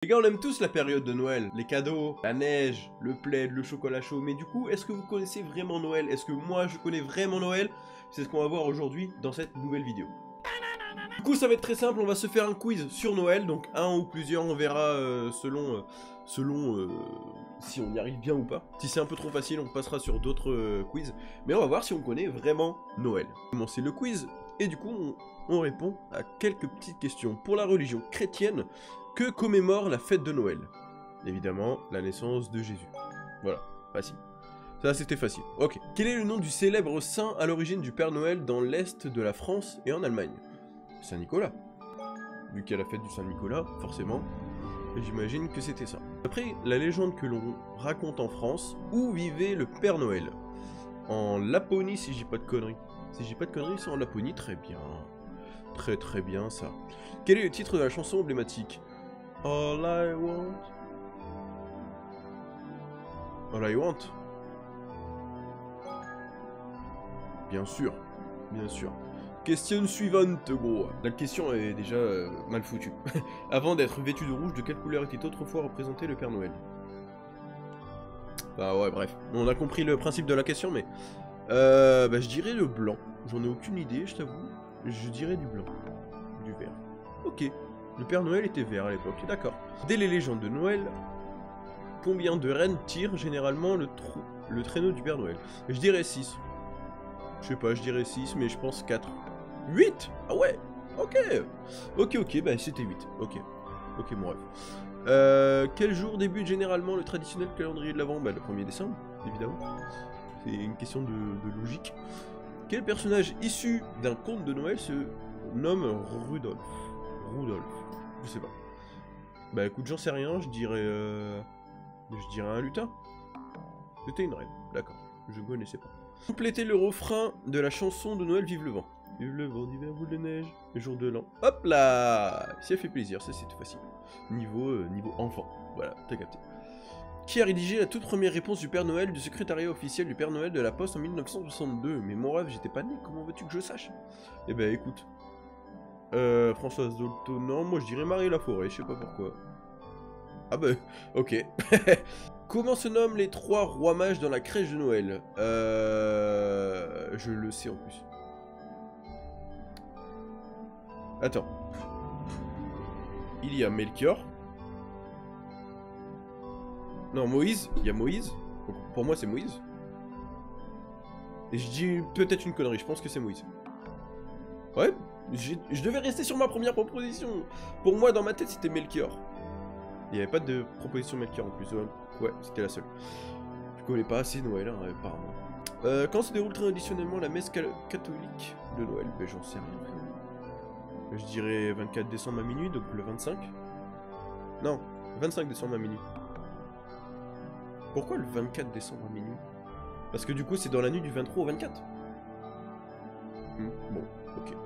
Les gars, on aime tous la période de Noël, les cadeaux, la neige, le plaid, le chocolat chaud, mais du coup, est-ce que vous connaissez vraiment Noël? Est-ce que moi, je connais vraiment Noël? C'est ce qu'on va voir aujourd'hui dans cette nouvelle vidéo. Du coup, ça va être très simple, on va se faire un quiz sur Noël, donc un ou plusieurs, on verra selon si on y arrive bien ou pas. Si c'est un peu trop facile, on passera sur d'autres quiz, mais on va voir si on connaît vraiment Noël. On va commencer le quiz, et du coup, on répond à quelques petites questions. Pour la religion chrétienne, que commémore la fête de Noël? Évidemment, la naissance de Jésus. Voilà, facile. Ça, c'était facile. Ok. Quel est le nom du célèbre saint à l'origine du Père Noël dans l'Est de la France et en Allemagne? Saint-Nicolas. Vu qu'il y a la fête du Saint-Nicolas, forcément, j'imagine que c'était ça. Après la légende que l'on raconte en France, où vivait le Père Noël? En Laponie, si j'ai pas de conneries. Si j'ai pas de conneries, c'est en Laponie, très bien. Très très bien, ça. Quel est le titre de la chanson emblématique? All I want. All I want. Bien sûr, bien sûr. Question suivante, gros. La question est déjà mal foutue. Avant d'être vêtu de rouge, de quelle couleur était autrefois représenté le Père Noël? Bah ouais, bref. On a compris le principe de la question, mais... je dirais le blanc. J'en ai aucune idée, je t'avoue. Je dirais du blanc. Du vert. Ok. Le Père Noël était vert à l'époque, d'accord. Dès les légendes de Noël, combien de rennes tirent généralement le traîneau du Père Noël? Je dirais 6. Je sais pas, je dirais 6, mais je pense 4. 8? Ah ouais. Ok. Ok, bah c'était 8. Ok, mon rêve. Quel jour débute généralement le traditionnel calendrier de l'Avent? Bah le 1er décembre, évidemment. C'est une question de logique. Quel personnage issu d'un conte de Noël se nomme Rudolph? Je sais pas. Bah écoute, j'en sais rien, je dirais un lutin. C'était une reine, d'accord. Je connaissais pas. Complétez le refrain de la chanson de Noël Vive le vent. Vive le vent d'hiver, boule de neige, le jour de l'an. Hop là! Ça fait plaisir, ça c'est facile. Niveau enfant, voilà, t'as capté. Qui a rédigé la toute première réponse du Père Noël du secrétariat officiel du Père Noël de la Poste en 1962? Mais mon rêve, j'étais pas né, comment veux-tu que je sache? Eh ben écoute. Françoise Dolto, non, moi je dirais Marie Laforêt, je sais pas pourquoi. Ah bah, ok. Comment se nomment les 3 rois mages dans la crèche de Noël? Je le sais en plus. Attends. Il y a Melchior. Non, Moïse. Il y a Moïse. Donc, pour moi, c'est Moïse. Et je dis peut-être une connerie, je pense que c'est Moïse. Ouais, je devais rester sur ma première proposition. Pour moi, dans ma tête, c'était Melchior. Il n'y avait pas de proposition Melchior en plus. Ouais, c'était la seule. Je connais pas assez Noël, hein, apparemment. Quand se déroule traditionnellement la messe catholique de Noël? Ben j'en sais rien. Je dirais 24 décembre à minuit, donc le 25. Non, 25 décembre à minuit. Pourquoi le 24 décembre à minuit? Parce que du coup c'est dans la nuit du 23 au 24. Bon, ok.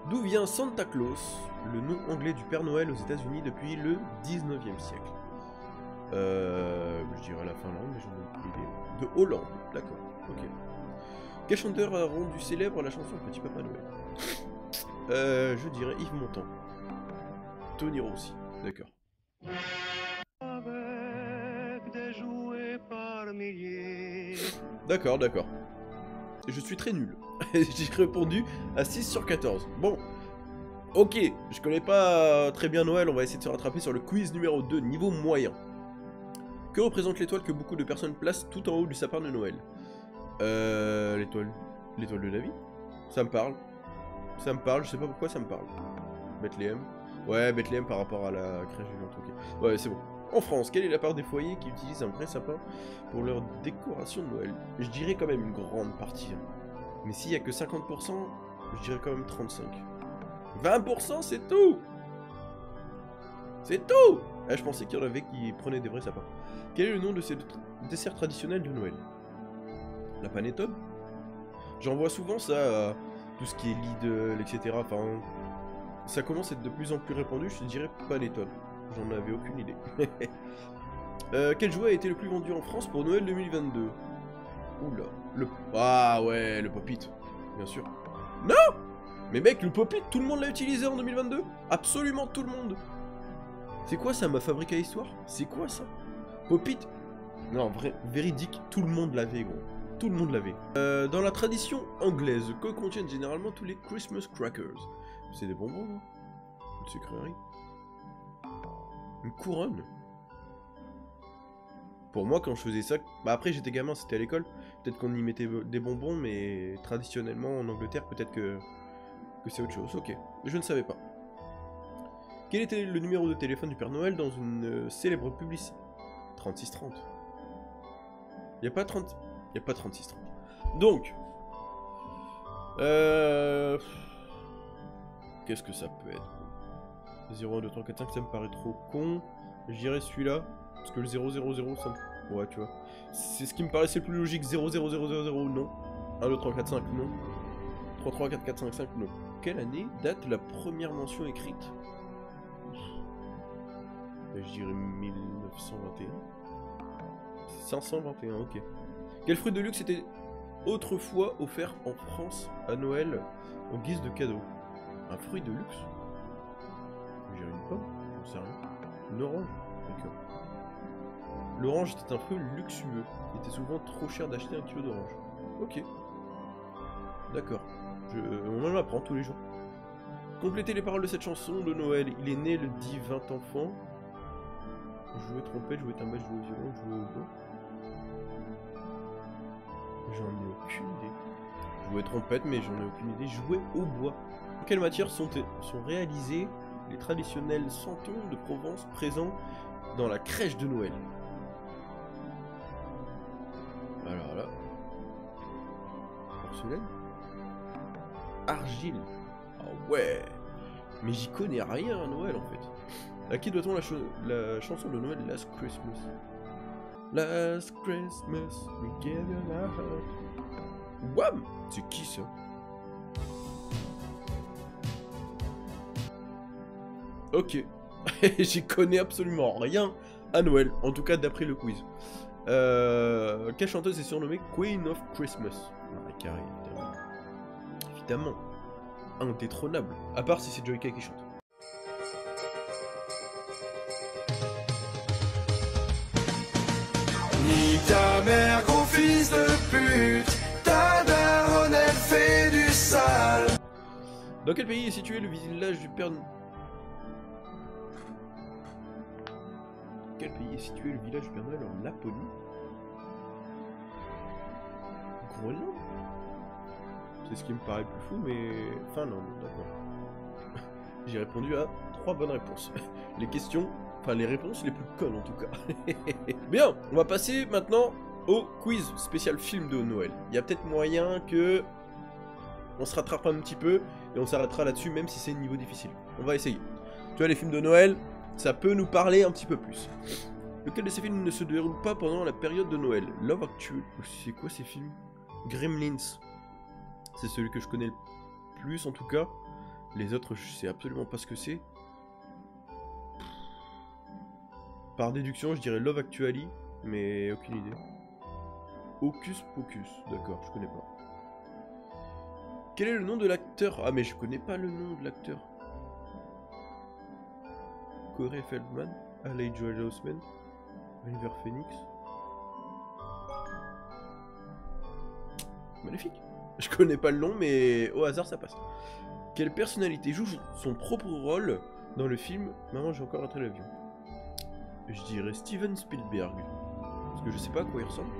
D'où vient Santa Claus, le nom anglais du Père Noël aux États-Unis depuis le 19e siècle? Je dirais la Finlande, mais j'en ai aucune idée. De Hollande, d'accord, ok. Quel chanteur a rendu célèbre la chanson Petit Papa Noël? Je dirais Yves Montand. Tony Rossi, d'accord. D'accord. Je suis très nul. J'ai répondu à 6 sur 14. Bon. Ok, je connais pas très bien Noël, on va essayer de se rattraper sur le quiz numéro 2, niveau moyen. Que représente l'étoile que beaucoup de personnes placent tout en haut du sapin de Noël? L'étoile de la vie? Ça me parle, je sais pas pourquoi ça me parle. Bethléem. Ouais, Bethléem par rapport à la crèche vivante, ok. Ouais, c'est bon. En France, quelle est la part des foyers qui utilisent un vrai sapin pour leur décoration de Noël? Je dirais quand même une grande partie. Mais s'il y a que 50%, je dirais quand même 35. 20%, c'est tout! C'est tout! Ah, je pensais qu'il y en avait qui prenaient des vrais sapins. Quel est le nom de ces desserts traditionnels de Noël? La panettone? J'en vois souvent ça, tout ce qui est Lidl, etc. Enfin, ça commence à être de plus en plus répandu, je te dirais panettone. J'en avais aucune idée. Quel jouet a été le plus vendu en France pour Noël 2022? Oula, ah ouais, le Pop-It, bien sûr. Non! Mais mec, le Pop-It, tout le monde l'a utilisé en 2022? Absolument tout le monde. C'est quoi ça, ma fabrique à histoire? C'est quoi ça? Pop-it? Non, vrai, véridique, tout le monde l'avait, gros. Tout le monde l'avait. Dans la tradition anglaise, que contiennent généralement tous les Christmas crackers? C'est des bonbons, non? Une sucrerie? Une couronne? Pour moi, quand je faisais ça... Bah après, j'étais gamin, c'était à l'école. Peut-être qu'on y mettait des bonbons, mais traditionnellement, en Angleterre, peut-être que c'est autre chose. Ok, je ne savais pas. Quel était le numéro de téléphone du Père Noël dans une célèbre publicité? 3630. Il n'y a pas 30... Il n'y a pas 3630. Donc... Qu'est-ce que ça peut être? 0, 1, 2, 3, 4, 5, ça me paraît trop con. Je dirais celui-là. Parce que le 0, 0, 0, ça me... Ouais, tu vois. C'est ce qui me paraissait le plus logique. 0, 0, 0, 0, 0, non. 1, 2, 3, 4, 5, non. 3, 3, 4, 4, 5, 5, non. Quelle année date la première mention écrite? Je dirais 1921. 521, ok. Quel fruit de luxe était autrefois offert en France à Noël en guise de cadeau? Un fruit de luxe? Je dirais une pomme, j'en sais rien. Une orange? D'accord. L'orange était un fruit luxueux. Il était souvent trop cher d'acheter un kilo d'orange. Ok. D'accord. On en apprend tous les jours. Complétez les paroles de cette chanson de Noël. Il est né le dit 20 enfants. Jouer trompette, jouer timbale, jouer au violon, jouer au bois. J'en ai aucune idée. Jouer trompette, mais j'en ai aucune idée. Jouer au bois. En quelle matière sont réalisés les traditionnels santons de Provence présents dans la crèche de Noël? Alors là... Porcelaine? Argile. Ah ouais. Mais j'y connais rien à Noël en fait. À qui doit-on la chanson de Noël Last Christmas? Last Christmas, we gave you our heart. Wham! C'est qui ça? Ok. J'y connais absolument rien à Noël, en tout cas d'après le quiz. Quelle chanteuse est surnommée Queen of Christmas? Mariah Carey, évidemment. Évidemment. Indétrônable. À part si c'est Joey Kay qui chante. Ni ta mère, gros fils de pute, ta daronne, elle fait du sale. Dans quel pays est situé le village du Père... Quel pays est situé le village du Père Noël en Laponie? Groenland? C'est ce qui me paraît plus fou, mais... Finlande, d'accord. J'ai répondu à 3 bonnes réponses. Les questions... Enfin, les réponses les plus connes en tout cas. Bien, on va passer maintenant au quiz spécial film de Noël. Il y a peut-être moyen que... On se rattrape un petit peu, et on s'arrêtera là-dessus, même si c'est un niveau difficile. On va essayer. Tu vois, les films de Noël, ça peut nous parler un petit peu plus. Lequel de ces films ne se déroule pas pendant la période de Noël? Love Actually... C'est quoi ces films? Gremlins. C'est celui que je connais le plus en tout cas. Les autres, je sais absolument pas ce que c'est. Par déduction, je dirais Love Actually, mais aucune idée. Hocus Pocus, d'accord, je connais pas. Quel est le nom de l'acteur? Ah mais je connais pas le nom de l'acteur. Corey Feldman, Haley Joel Osment, River Phoenix. Magnifique. Je connais pas le nom, mais au hasard ça passe. Quelle personnalité joue son propre rôle dans le film Maman, j'ai encore raté l'avion? Je dirais Steven Spielberg. Parce que je sais pas à quoi il ressemble.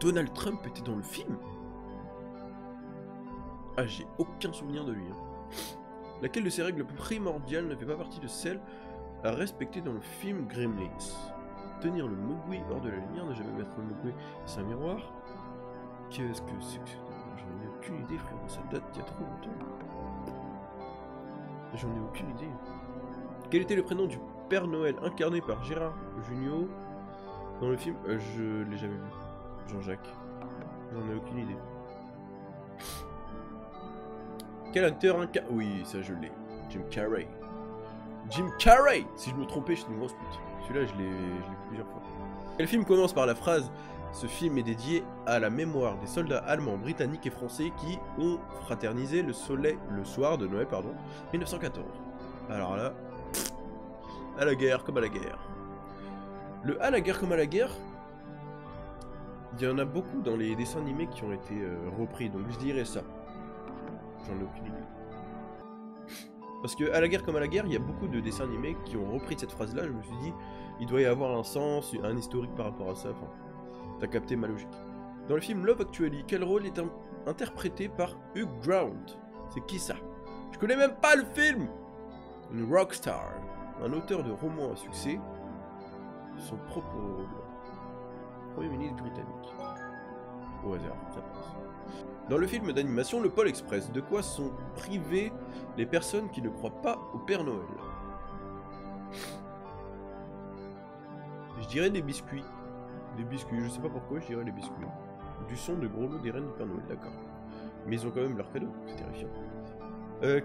Donald Trump était dans le film? Ah, j'ai aucun souvenir de lui. Hein. Laquelle de ces règles primordiales ne fait pas partie de celles à respecter dans le film Gremlins? Tenir le mogwai hors de la lumière, ne jamais mettre le mogwai sur un miroir. Qu'est-ce que c'est que ça? J'en ai aucune idée, frérot. Ça date d'il y a trop longtemps. J'en ai aucune idée. Quel était le prénom du Père Noël incarné par Gérard Jugnot dans le film? Je l'ai jamais vu. Jean-Jacques. J'en ai aucune idée. Quel acteur incarne... Oui, ça je l'ai. Jim Carrey. Jim Carrey! Si je me trompais, je suis une grosse pute. Celui-là, je l'ai vu plusieurs fois. Et le film commence par la phrase « Ce film est dédié à la mémoire des soldats allemands, britanniques et français qui ont fraternisé le soir de Noël, 1914. » Alors là, à la guerre comme à la guerre. Le « à la guerre comme à la guerre », il y en a beaucoup dans les dessins animés qui ont été repris, donc je dirais ça. J'en ai aucune idée. Parce que à la guerre comme à la guerre, il y a beaucoup de dessins animés qui ont repris cette phrase-là. Je me suis dit, il doit y avoir un sens, un historique par rapport à ça. Enfin, t'as capté ma logique. Dans le film Love Actually, quel rôle est interprété par Hugh Grant? C'est qui ça? Je connais même pas le film. Une rockstar, un auteur de romans à succès, son propre rôle. Premier ministre britannique. Au hasard, ça passe. Dans le film d'animation Le Pôle Express, de quoi sont privées les personnes qui ne croient pas au Père Noël? Je dirais des biscuits. Des biscuits, je sais pas pourquoi, je dirais des biscuits. Du son de gros lots des reines du Père Noël, d'accord. Mais ils ont quand même leur cadeau, c'est terrifiant.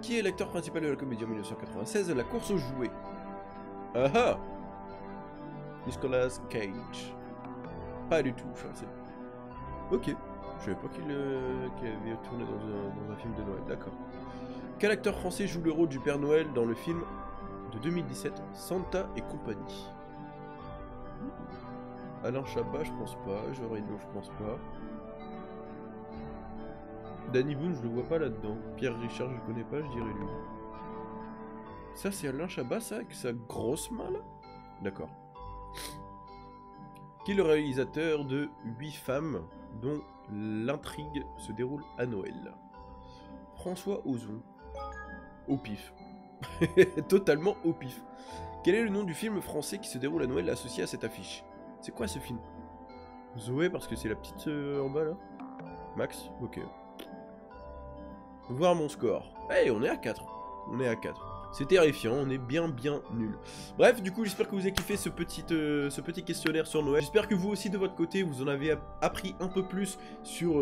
Qui est l'acteur principal de la comédie en 1996 de La Course aux jouets? Ah ah! Nicolas Cage. Pas du tout, je sais. Ok. Je savais pas qu'il avait tourné dans un film de Noël, d'accord. Quel acteur français joue le rôle du Père Noël dans le film de 2017, Santa et compagnie? Alain Chabat, je pense pas. Jean Reno, je pense pas. Danny Boone, je le vois pas là-dedans. Pierre Richard, je connais pas, je dirais lui. Ça, c'est Alain Chabat, ça, avec sa grosse main, là? D'accord. Qui est le réalisateur de 8 femmes, dont l'intrigue se déroule à Noël? François Ozon. Au pif. Totalement au pif. Quel est le nom du film français qui se déroule à Noël associé à cette affiche? C'est quoi ce film? Zoé, parce que c'est la petite en bas là. Max? Ok. Voir mon score. Hey, on est à 4. On est à 4. C'est terrifiant, on est bien nul. Bref, du coup, j'espère que vous avez kiffé ce petit questionnaire sur Noël. J'espère que vous aussi, de votre côté, vous en avez appris un peu plus sur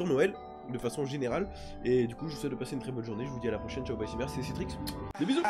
Noël, de façon générale. Et du coup, je vous souhaite de passer une très bonne journée. Je vous dis à la prochaine. Ciao, bye, c'est merci, c'est Citrix. Des bisous.